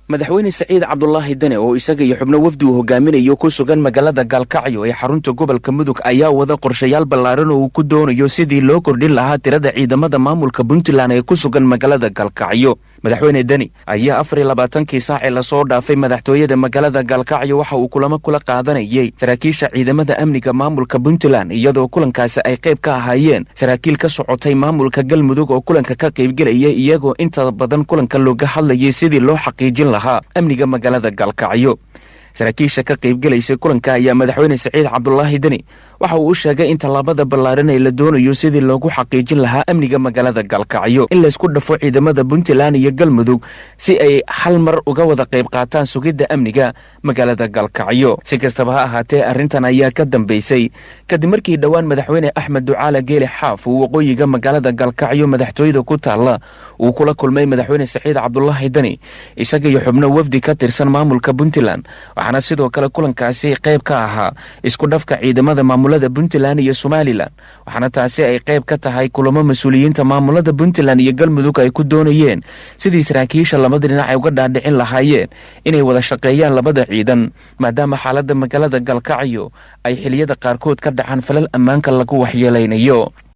madaxweyne Saciid Cabdullaahi Dane oo isaga iyo xubno wafdi uu hogaaminayo ku sugan magaalada Gaalkacyo ee xarunta gobolka Mudug ayaa wada qorshayaal ballaaran oo uu ku doonayo sidii loo kordhin lahaa tirada ciidamada maamulka Puntland ee ku sugan magaalada Gaalkacyo. madaxweyne Dane ayaa 24kii saac ee la soo dhaafay madaxtooyada magaalada Gaalkacyo waxa uu kulamo kula qaadanayay saraakiisha ciidamada amniga maamulka Puntland iyadoo kulankaasi ay qayb ka ahaayeen saraakiil ka socotay maamulka Galmudug oo kulanka ka qayb galaya iyagoo inta badan kulanka looga hadlayay sidii loo xaqiijin lahaa amniga magaalada Gaalkacyo. saraakiisha ka qayb galaysa kulanka ayaa madaxweyne Saciid Cabdullaahi Dane waxa uu sheegay in tallaabada ballaaran ee la doonayo sidii loogu xaqiijin lahaa amniga magaalada Gaalkacyo in la isku dhafo ciidamada Puntland iyo Galmudug si ay hal mar uga wada qayb qaataan sugidda amniga magaalada Gaalkacyo. si kastaba ha ahaatee arrintan ayaa ka dambeysay kadib markii dhowaan madaxweyne Axmed Ducaale Geele Xaaf uu waqooyiga magaalada Gaalkacyo madaxtooyada ku taala uu kula kulmay madaxweyne Saciid Cabdullaahi Dane isaga iyo xubno wafdi ka tirsan maamulka Puntland. waxaana sidoo kale kulankaasi qayb ka ahaa isku dhafka ciidamada maamulada Puntland iyo Somaliland, waxaana taasi ay qayb ka tahay kulamo mas'uuliyiinta maamulada Puntland iyo Galmudug ay ku doonayeen sidii saraakiisha labada dhinac ay uga dhaadhicin lahaayeen inay wada shaqeeyaan labada ciidan maadaama xaaladda magaalada Gaalkacyo ay xilliyada qaarkood ka dhacaan falal ammaanka lagu waxyeeleynayo.